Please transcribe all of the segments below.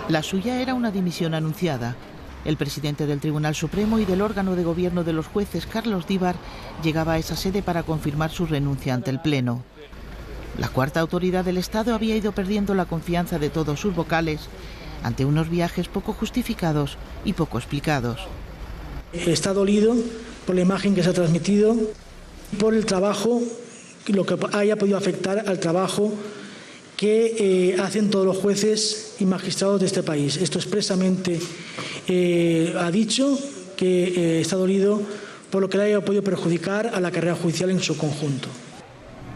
La suya era una dimisión anunciada. El presidente del Tribunal Supremo y del órgano de gobierno de los jueces, Carlos Díbar, llegaba a esa sede para confirmar su renuncia ante el Pleno. La cuarta autoridad del Estado había ido perdiendo la confianza de todos sus vocales ante unos viajes poco justificados y poco explicados. Está dolido por la imagen que se ha transmitido, por el trabajo, lo que haya podido afectar al trabajo que hacen todos los jueces y magistrados de este país. Esto expresamente ha dicho que está dolido por lo que le haya podido perjudicar a la carrera judicial en su conjunto.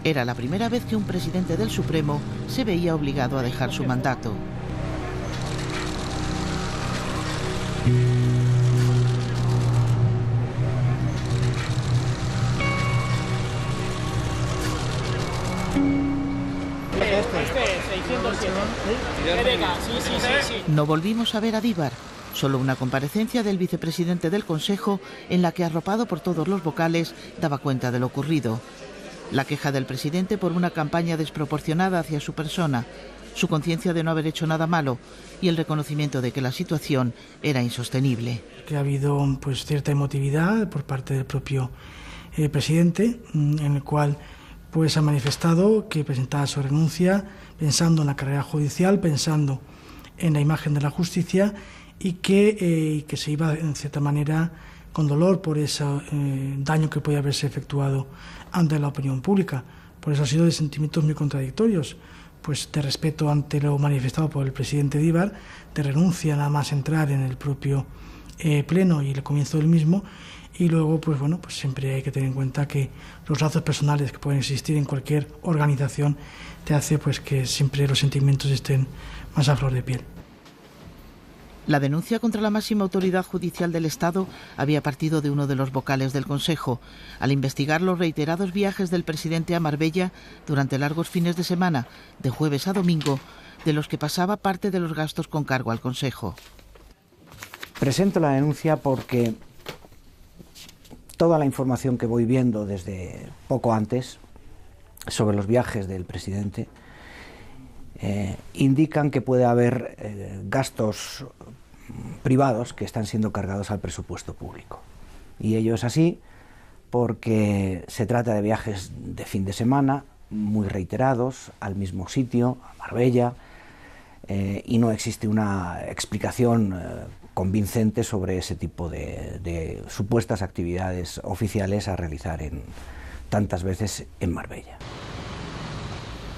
Era la primera vez que un presidente del Supremo se veía obligado a dejar su mandato. No volvimos a ver a Díbar, solo una comparecencia del vicepresidente del Consejo en la que, arropado por todos los vocales, daba cuenta de lo ocurrido. La queja del presidente por una campaña desproporcionada hacia su persona, su conciencia de no haber hecho nada malo y el reconocimiento de que la situación era insostenible. Que ha habido cierta emotividad por parte del propio presidente, en el cual ha manifestado que presentaba su renuncia pensando en la carrera judicial, pensando en la imagen de la justicia y que se iba, en cierta manera, con dolor por ese daño que podía haberse efectuado ante la opinión pública. Por eso ha sido de sentimientos muy contradictorios, de respeto ante lo manifestado por el presidente Díbar, de renuncia nada más entrar en el propio pleno y el comienzo del mismo, y luego siempre hay que tener en cuenta que los lazos personales que pueden existir en cualquier organización te hace que siempre los sentimientos estén más a flor de piel. La denuncia contra la máxima autoridad judicial del Estado había partido de uno de los vocales del Consejo, al investigar los reiterados viajes del presidente a Marbella durante largos fines de semana, de jueves a domingo, de los que pasaba parte de los gastos con cargo al Consejo. Presento la denuncia porque toda la información que voy viendo desde poco antes sobre los viajes del presidente indican que puede haber gastos privados que están siendo cargados al presupuesto público. Y ello es así porque se trata de viajes de fin de semana muy reiterados al mismo sitio, a Marbella, y no existe una explicación convincente sobre ese tipo de supuestas actividades oficiales a realizar tantas veces en Marbella.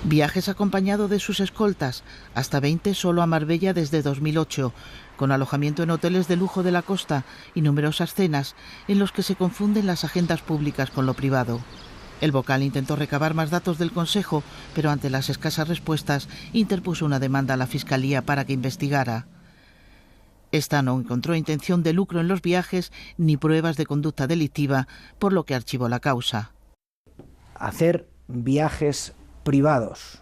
Viajes acompañado de sus escoltas, hasta 20 solo a Marbella desde 2008, con alojamiento en hoteles de lujo de la costa y numerosas cenas en los que se confunden las agendas públicas con lo privado. El vocal intentó recabar más datos del Consejo, pero ante las escasas respuestas interpuso una demanda a la Fiscalía para que investigara. Esta no encontró intención de lucro en los viajes ni pruebas de conducta delictiva, por lo que archivó la causa. Hacer viajes privados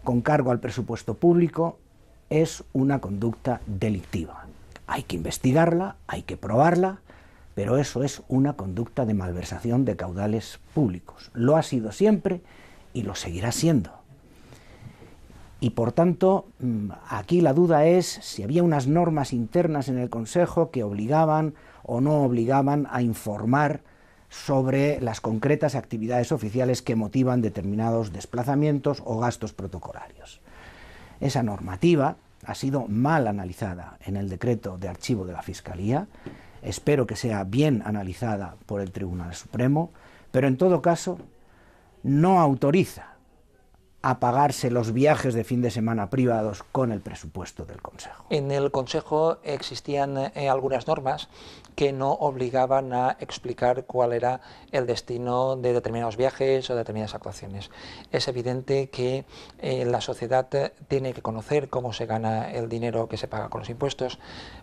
con cargo al presupuesto público es una conducta delictiva. Hay que investigarla, hay que probarla, pero eso es una conducta de malversación de caudales públicos. Lo ha sido siempre y lo seguirá siendo. Y por tanto, aquí la duda es si había unas normas internas en el Consejo que obligaban o no obligaban a informar sobre las concretas actividades oficiales que motivan determinados desplazamientos o gastos protocolarios. Esa normativa ha sido mal analizada en el decreto de archivo de la Fiscalía, espero que sea bien analizada por el Tribunal Supremo, pero en todo caso no autoriza a pagarse los viajes de fin de semana privados con el presupuesto del Consejo. En el Consejo existían algunas normas que no obligaban a explicar cuál era el destino de determinados viajes o determinadas actuaciones. Es evidente que la sociedad tiene que conocer cómo se gana el dinero que se paga con los impuestos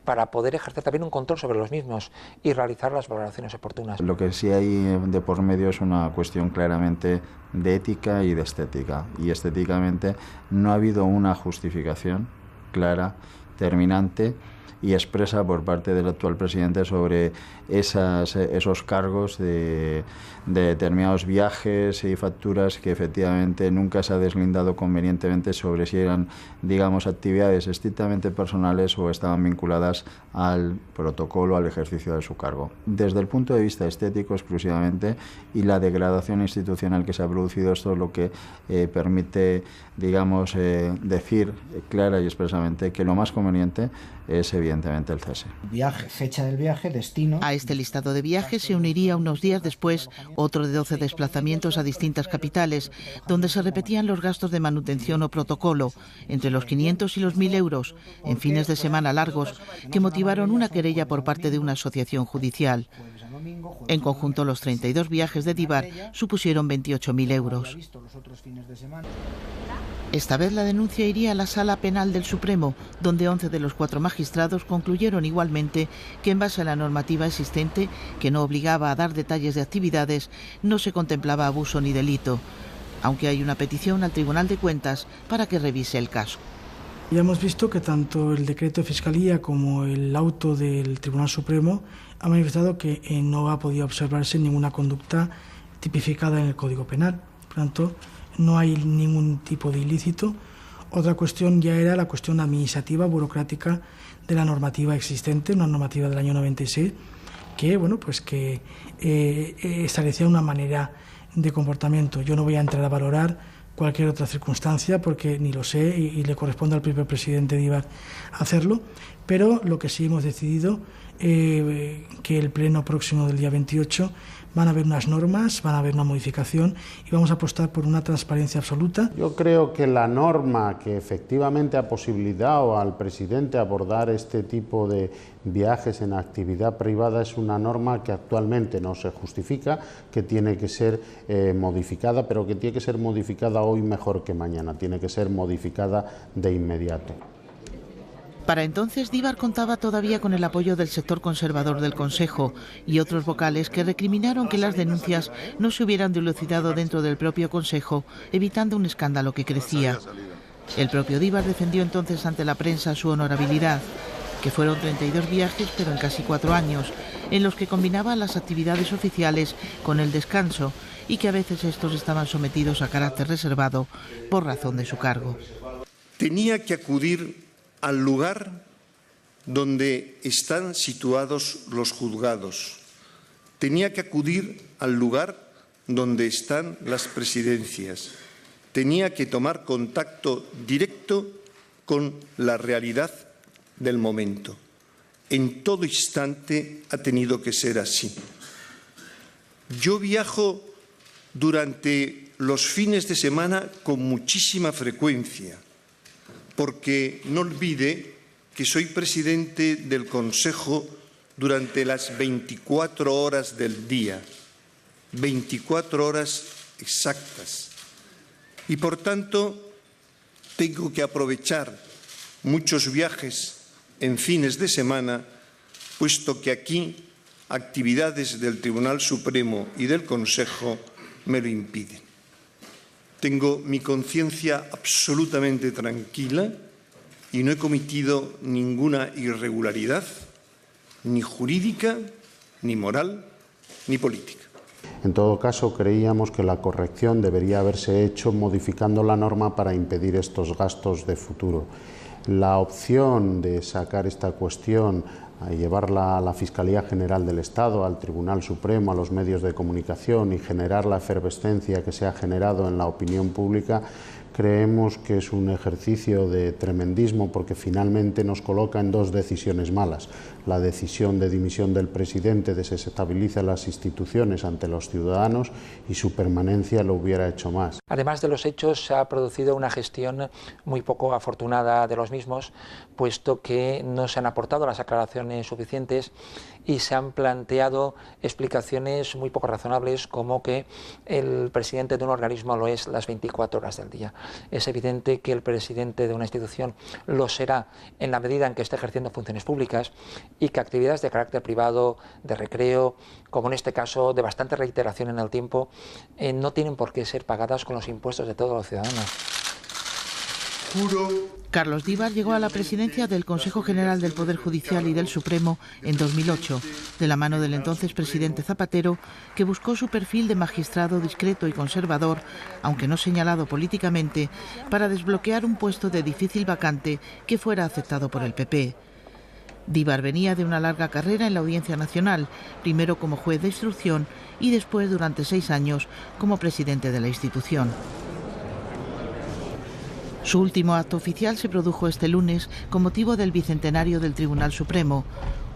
para poder ejercer también un control sobre los mismos y realizar las valoraciones oportunas. Lo que sí hay de por medio es una cuestión claramente de ética y de estética. Y estéticamente no ha habido una justificación clara terminante y expresa por parte del actual presidente sobre esos cargos de determinados viajes y facturas que efectivamente nunca se ha deslindado convenientemente sobre si eran, digamos, actividades estrictamente personales o estaban vinculadas al protocolo, al ejercicio de su cargo. Desde el punto de vista estético exclusivamente, y la degradación institucional que se ha producido, esto es lo que permite, digamos, decir clara y expresamente que lo más conveniente es evidentemente el cese. Viaje, fecha del viaje, destino. A este listado de viajes se uniría unos días después otro de 12 desplazamientos a distintas capitales, donde se repetían los gastos de manutención o protocolo, entre los 500 y los 1.000 euros, en fines de semana largos, que motivaron una querella por parte de una asociación judicial. En conjunto, los 32 viajes de Díbar supusieron 28.000 euros. Esta vez la denuncia iría a la Sala Penal del Supremo, donde 11 de los 4 magistrados concluyeron igualmente que en base a la normativa existente, que no obligaba a dar detalles de actividades, no se contemplaba abuso ni delito, aunque hay una petición al Tribunal de Cuentas para que revise el caso. Ya hemos visto que tanto el decreto de Fiscalía como el auto del Tribunal Supremo han manifestado que no ha podido observarse ninguna conducta tipificada en el Código Penal. Por tanto, no hay ningún tipo de ilícito. Otra cuestión ya era la cuestión administrativa, burocrática de la normativa existente, una normativa del año 96, que, bueno, pues que establecía una manera de comportamiento. Yo no voy a entrar a valorar cualquier otra circunstancia porque ni lo sé y le corresponde al propio presidente Díbar hacerlo, pero lo que sí hemos decidido que el pleno próximo del día 28 van a haber unas normas, van a haber una modificación y vamos a apostar por una transparencia absoluta. Yo creo que la norma que efectivamente ha posibilitado al presidente abordar este tipo de viajes en actividad privada es una norma que actualmente no se justifica, que tiene que ser modificada, pero que tiene que ser modificada hoy mejor que mañana, tiene que ser modificada de inmediato. Para entonces, Díbar contaba todavía con el apoyo del sector conservador del Consejo y otros vocales que recriminaron que las denuncias no se hubieran dilucidado dentro del propio Consejo, evitando un escándalo que crecía. El propio Díbar defendió entonces ante la prensa su honorabilidad, que fueron 32 viajes, pero en casi 4 años, en los que combinaba las actividades oficiales con el descanso y que a veces estos estaban sometidos a carácter reservado por razón de su cargo. Tenía que acudir al lugar donde están situados los juzgados. Tenía que acudir al lugar donde están las presidencias. Tenía que tomar contacto directo con la realidad del momento. En todo instante ha tenido que ser así. Yo viajo durante los fines de semana con muchísima frecuencia, porque no olvide que soy presidente del Consejo durante las 24 horas del día, 24 horas exactas. Y por tanto, tengo que aprovechar muchos viajes en fines de semana, puesto que aquí actividades del Tribunal Supremo y del Consejo me lo impiden. Tengo mi conciencia absolutamente tranquila y no he cometido ninguna irregularidad, ni jurídica, ni moral, ni política. En todo caso, creíamos que la corrección debería haberse hecho modificando la norma para impedir estos gastos de futuro. La opción de sacar esta cuestión a llevarla a la Fiscalía General del Estado, al Tribunal Supremo, a los medios de comunicación y generar la efervescencia que se ha generado en la opinión pública, creemos que es un ejercicio de tremendismo porque finalmente nos coloca en 2 decisiones malas. La decisión de dimisión del presidente desestabiliza las instituciones ante los ciudadanos y su permanencia lo hubiera hecho más. Además de los hechos, se ha producido una gestión muy poco afortunada de los mismos, puesto que no se han aportado las aclaraciones suficientes y se han planteado explicaciones muy poco razonables, como que el presidente de un organismo lo es las 24 horas del día. Es evidente que el presidente de una institución lo será en la medida en que esté ejerciendo funciones públicas y que actividades de carácter privado, de recreo, como en este caso de bastante reiteración en el tiempo, no tienen por qué ser pagadas con los impuestos de todos los ciudadanos. Carlos Díbar llegó a la presidencia del Consejo General del Poder Judicial y del Supremo en 2008, de la mano del entonces presidente Zapatero, que buscó su perfil de magistrado discreto y conservador, aunque no señalado políticamente, para desbloquear un puesto de difícil vacante que fuera aceptado por el PP. Díbar venía de una larga carrera en la Audiencia Nacional, primero como juez de instrucción y después durante 6 años como presidente de la institución. Su último acto oficial se produjo este lunes con motivo del bicentenario del Tribunal Supremo,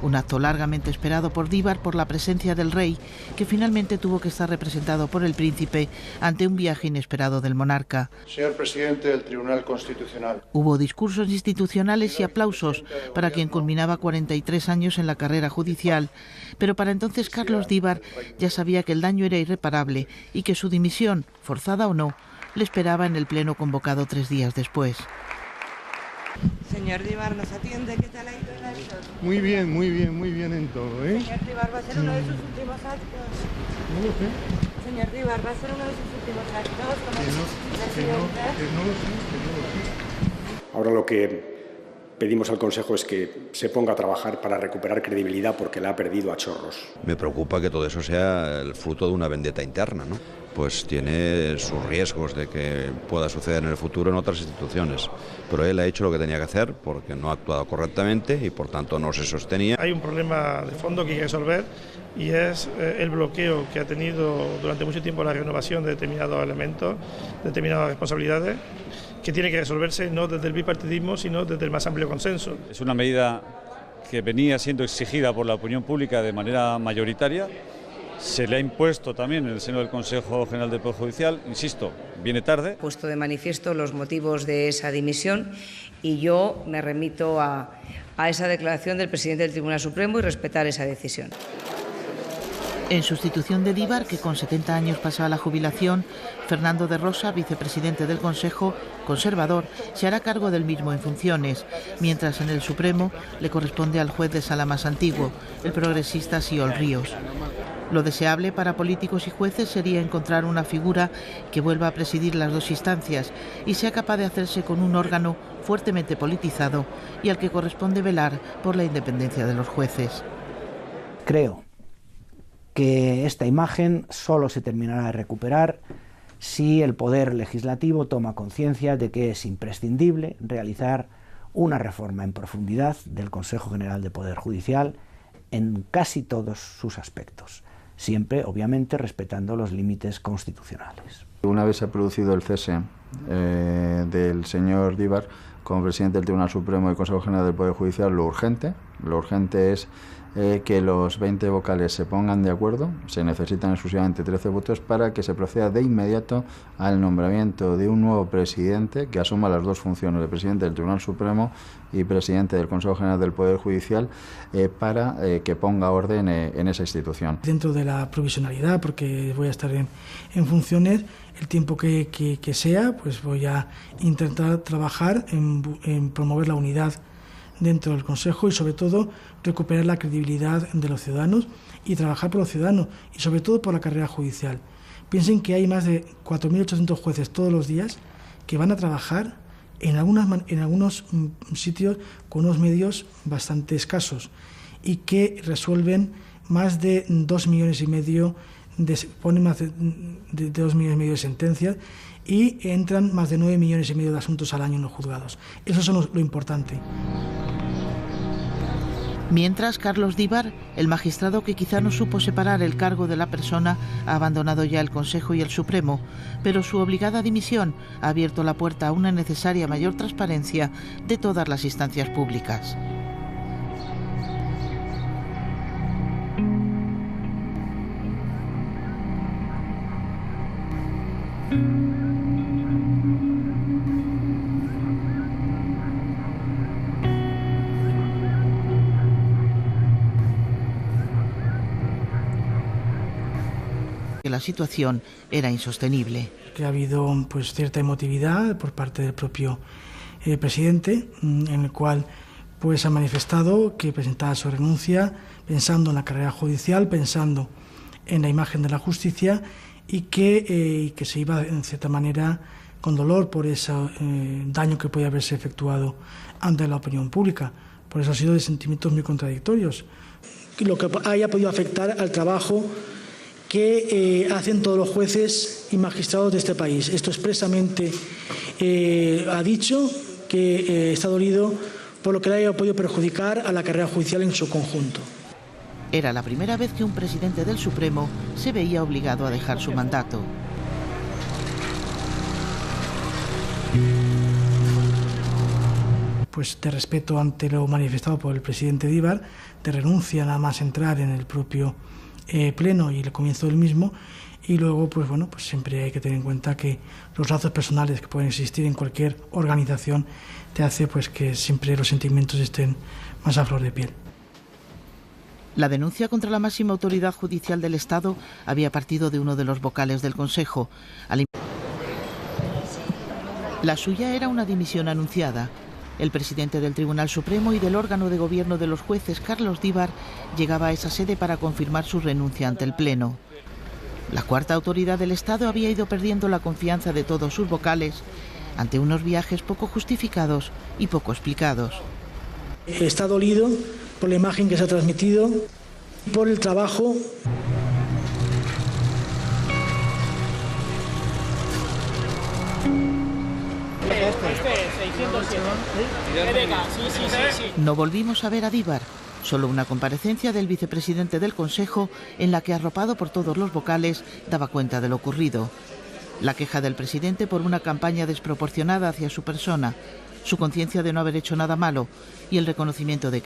un acto largamente esperado por Díbar por la presencia del rey, que finalmente tuvo que estar representado por el príncipe ante un viaje inesperado del monarca. Señor presidente del Tribunal Constitucional. Hubo discursos institucionales y aplausos para quien culminaba 43 años en la carrera judicial, pero para entonces Carlos Díbar ya sabía que el daño era irreparable y que su dimisión, forzada o no, le esperaba en el pleno convocado 3 días después. Señor Díbar, ¿nos atiende? ¿Qué tal ha ido el acto? Muy bien en todo, ¿eh? Señor Díbar, ¿va a ser uno de sus últimos actos? No lo sé. Señor Díbar, ¿va a ser uno de sus últimos actos como presidente? No lo sé. Ahora lo que pedimos al Consejo es que se ponga a trabajar para recuperar credibilidad porque la ha perdido a chorros. Me preocupa que todo eso sea el fruto de una vendetta interna, ¿no? Pues tiene sus riesgos de que pueda suceder en el futuro en otras instituciones. Pero él ha hecho lo que tenía que hacer porque no ha actuado correctamente y por tanto no se sostenía. Hay un problema de fondo que hay que resolver y es el bloqueo que ha tenido durante mucho tiempo la renovación de determinados elementos, determinadas responsabilidades, que tiene que resolverse no desde el bipartidismo, sino desde el más amplio consenso. Es una medida que venía siendo exigida por la opinión pública de manera mayoritaria. Se le ha impuesto también en el seno del Consejo General del Poder Judicial, insisto, viene tarde. Puesto de manifiesto los motivos de esa dimisión y yo me remito a esa declaración del presidente del Tribunal Supremo y respetar esa decisión. En sustitución de Díbar, que con 70 años pasa a la jubilación, Fernando de Rosa, vicepresidente del Consejo, conservador, se hará cargo del mismo en funciones, mientras en el Supremo le corresponde al juez de sala más antiguo, el progresista Siol Ríos. Lo deseable para políticos y jueces sería encontrar una figura que vuelva a presidir las dos instancias y sea capaz de hacerse con un órgano fuertemente politizado y al que corresponde velar por la independencia de los jueces. Creo que esta imagen solo se terminará de recuperar si el Poder Legislativo toma conciencia de que es imprescindible realizar una reforma en profundidad del Consejo General de Poder Judicial en casi todos sus aspectos, siempre, obviamente, respetando los límites constitucionales. Una vez se ha producido el cese del señor Díbar como presidente del Tribunal Supremo y Consejo General del Poder Judicial, lo urgente es que los 20 vocales se pongan de acuerdo. Se necesitan exclusivamente 13 votos para que se proceda de inmediato al nombramiento de un nuevo presidente que asuma las dos funciones de presidente del Tribunal Supremo y presidente del Consejo General del Poder Judicial para que ponga orden en esa institución. Dentro de la provisionalidad, porque voy a estar en funciones, el tiempo que sea, pues voy a intentar trabajar en promover la unidad dentro del Consejo y sobre todo recuperar la credibilidad de los ciudadanos y trabajar por los ciudadanos y sobre todo por la carrera judicial. Piensen que hay más de 4.800 jueces todos los días que van a trabajar en algunos sitios con unos medios bastante escasos y que resuelven más de 2,5 millones ponen más de 2,5 millones de sentencias y entran más de 9,5 millones de asuntos al año en los juzgados. Eso es lo importante. Mientras, Carlos Díbar, el magistrado que quizá no supo separar el cargo de la persona, ha abandonado ya el Consejo y el Supremo, pero su obligada dimisión ha abierto la puerta a una necesaria mayor transparencia de todas las instancias públicas. Que la situación era insostenible. Que ha habido pues cierta emotividad por parte del propio presidente, en el cual pues ha manifestado que presentaba su renuncia pensando en la carrera judicial, pensando en la imagen de la justicia y que se iba en cierta manera con dolor por ese daño que puede haberse efectuado ante la opinión pública. Por eso ha sido de sentimientos muy contradictorios. Lo que haya podido afectar al trabajo que hacen todos los jueces y magistrados de este país. Esto expresamente ha dicho que está dolido por lo que le haya podido perjudicar a la carrera judicial en su conjunto. Era la primera vez que un presidente del Supremo se veía obligado a dejar su mandato. Pues de respeto ante lo manifestado por el presidente Díbar, de renuncia nada más entrar en el propio pleno y el comienzo del mismo, y luego pues siempre hay que tener en cuenta que los lazos personales que pueden existir en cualquier organización te hace pues que siempre los sentimientos estén más a flor de piel. La denuncia contra la máxima autoridad judicial del Estado había partido de uno de los vocales del Consejo. La suya era una dimisión anunciada. El presidente del Tribunal Supremo y del órgano de gobierno de los jueces, Carlos Díbar, llegaba a esa sede para confirmar su renuncia ante el Pleno. La cuarta autoridad del Estado había ido perdiendo la confianza de todos sus vocales ante unos viajes poco justificados y poco explicados. Está dolido por la imagen que se ha transmitido, por el trabajo. No volvimos a ver a Díbar, solo una comparecencia del vicepresidente del Consejo en la que, arropado por todos los vocales, daba cuenta de lo ocurrido. La queja del presidente por una campaña desproporcionada hacia su persona, su conciencia de no haber hecho nada malo y el reconocimiento de